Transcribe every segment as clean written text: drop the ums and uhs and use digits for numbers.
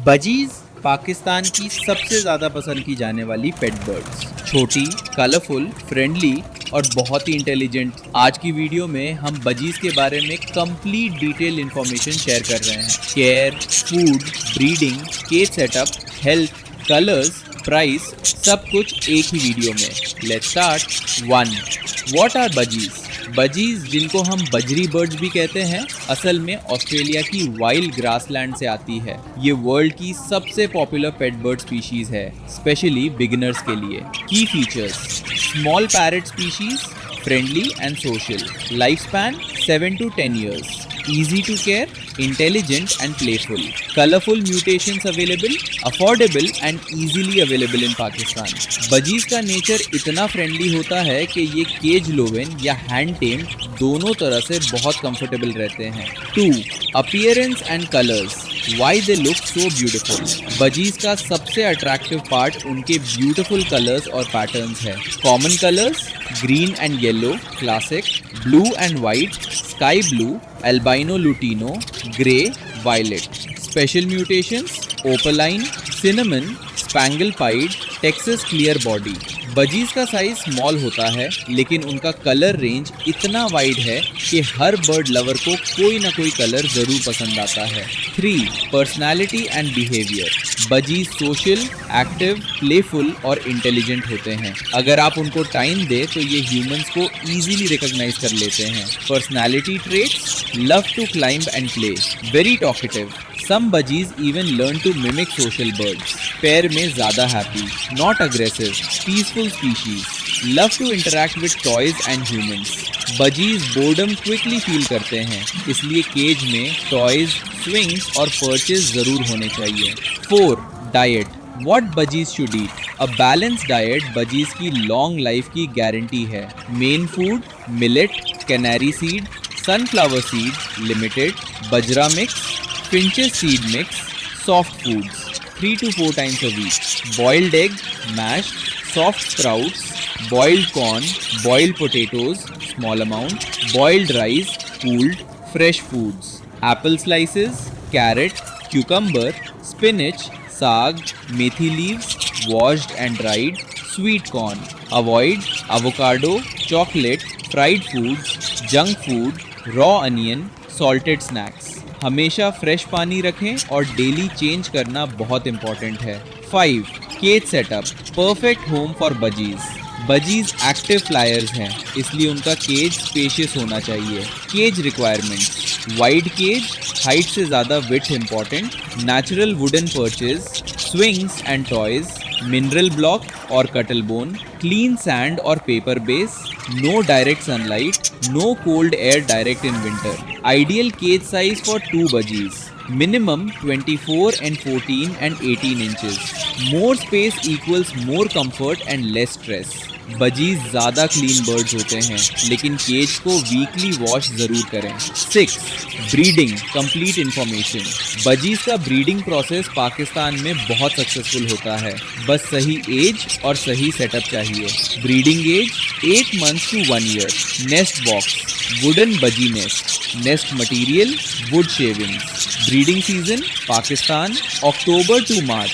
Budgies Pakistan की सबसे ज़्यादा पसंद की जाने वाली पेट बर्ड्स। छोटी, कलरफुल, फ्रेंडली और बहुत ही इंटेलिजेंट। आज की वीडियो में हम बजीज के बारे में कंप्लीट डिटेल इंफॉर्मेशन शेयर कर रहे हैं। Care, food, breeding, cage setup, health, colours, price, सब कुछ एक ही वीडियो में। Let's start. 1. What are budgies? Budgies, जिनको हम बजरी बर्ड्स भी कहते हैं, असल में ऑस्ट्रेलिया की वाइल्ड ग्रासलैंड से आती है। ये वर्ल्ड की सबसे पॉपुलर पेट बर्ड स्पीशीज है, स्पेशली बिगिनर्स के लिए। की features: small parrot species, friendly and social, life span 7 to 10 years, easy to care, intelligent and playful, colorful mutations available, affordable and easily available in Pakistan. Budgies का nature इतना friendly होता है कि ये cage loving या hand tame दोनों तरह से बहुत कंफर्टेबल रहते हैं। 2. Appearance and colours, why they look so beautiful. Budgies का सबसे अट्रैक्टिव पार्ट उनके ब्यूटिफुल कलर्स और पैटर्न्स है। Common colours: green and yellow classic, blue and white, sky blue, albino lutino, grey, violet. Special mutations: opaline, cinnamon, spangle pied, Texas clear body. Budgies का size small होता है, लेकिन उनका colour range इतना wide है कि हर bird lover को कोई ना कोई कलर जरूर पसंद आता है। 3. Personality and behaviour, budgies social, active, playful और इंटेलिजेंट होते हैं। अगर आप उनको टाइम दे तो ये ह्यूमंस को इजीली रिकॉग्नाइज कर लेते हैं। Personality traits: love to climb and play, very talkative. Some budgies even learn to mimic social birds. Pair में ज़्यादा happy, not aggressive, peaceful species, love to interact with toys and humans. Budgies boredom quickly feel करते हैं, इसलिए cage में toys, swings और purchase ज़रूर होने चाहिए। 4. Diet, What budgies should eat? A balanced diet budgies की लॉन्ग लाइफ की गारंटी है। Main food: millet, canary seed, sunflower seed limited, बजरा mix, Finch's seed mix, soft foods, 3 to 4 times a week. Boiled egg, mashed, soft sprouts, boiled corn, boiled potatoes, small amount, boiled rice, cooled, fresh foods. Apple slices, carrot, cucumber, spinach, saag, methi leaves, washed and dried, sweet corn. Avoid avocado, chocolate, fried foods, junk food, raw onion, salted snacks. हमेशा fresh पानी रखें और daily change करना बहुत important है। 5. Cage setup, perfect home for budgies. Budgies active flyers हैं, इसलिए उनका केज स्पेशियस होना चाहिए। Cage requirements: wide cage, height से ज़्यादा width important, natural wooden perches, swings and toys, mineral block और कटल बोन, क्लीन सैंड और paper base, no direct sunlight, no cold air direct in winter. Ideal cage size for 2 budgies, minimum 24 and 14 and 18 inches. More space equals more comfort and less stress. Budgies ज़्यादा clean birds होते हैं, लेकिन cage को weekly wash ज़रूर करें। 6. Breeding complete information, budgies का breeding process Pakistan में बहुत सक्सेसफुल होता है, बस सही एज और सही सेटअप चाहिए। Breeding age 8 months to 1 year. Nest box, wooden budgie nest, nest material wood shavings. Breeding season Pakistan October to March,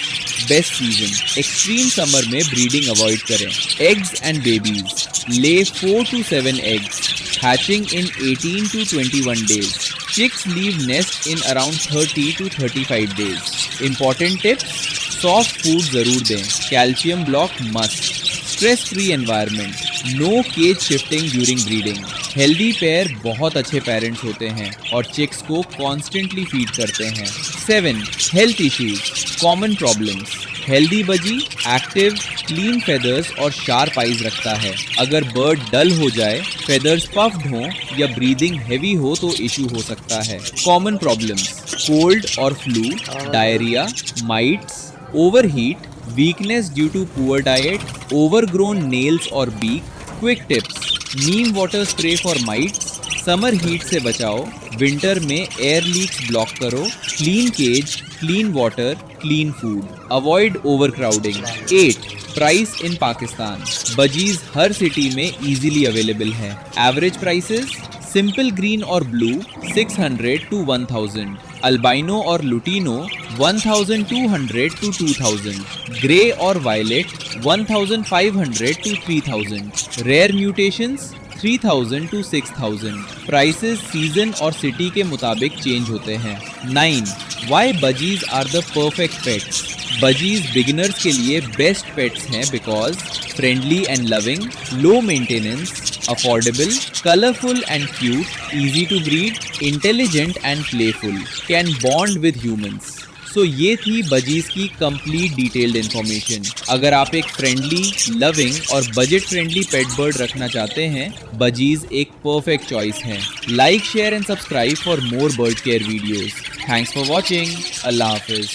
best season. Extreme summer में ब्रीडिंग अवॉइड करें। Eggs and babies, lay 4 to 7 eggs, hatching in 18 to 21 days. Chicks leave nest in around 30 to 35 days. Important tips: soft food ज़रूर दें, calcium block must, stress free environment, no cage shifting during breeding. Healthy pair बहुत अच्छे parents होते हैं और chicks को constantly feed करते हैं। 7. Health issues, common problems, healthy बजी एक्टिव, क्लीन फेदर्स और शार्प आइज रखता है। अगर बर्ड डल हो जाए, फेदर्स पफ्ड हों या ब्रीदिंग हैवी हो तो इशू हो सकता है। कॉमन प्रॉब्लम्स: कोल्ड और flu, diarrhoea, mites, overheat, weakness due to poor diet, overgrown nails और beak. Quick tips: neem water spray for mites, summer heat से बचाओ, विंटर में एयर लीक्स ब्लॉक करो, clean cage, clean water, clean food, avoid overcrowding. 8. Price in Pakistan, budgies हर city में easily available हैं। Average prices: simple green और blue 600 to 1000, albino और lutino 1200 to 2000, grey और violet 1500 to 3000, rare mutations 3000 to 6000। Prices season और city के मुताबिक change होते हैं। 9. Why budgies are the perfect pets? Budgies beginners के लिए बेस्ट पेट्स हैं because friendly and loving, low maintenance, affordable, colourful and cute, easy to breed, intelligent and playful, can bond with humans. So ये थी budgies की complete detailed information. अगर आप एक friendly, loving और बजट फ्रेंडली पेट bird रखना चाहते हैं, बजीज एक परफेक्ट चॉइस है। Like, share and subscribe for more bird care videos. Thanks for watching. Allah Hafiz.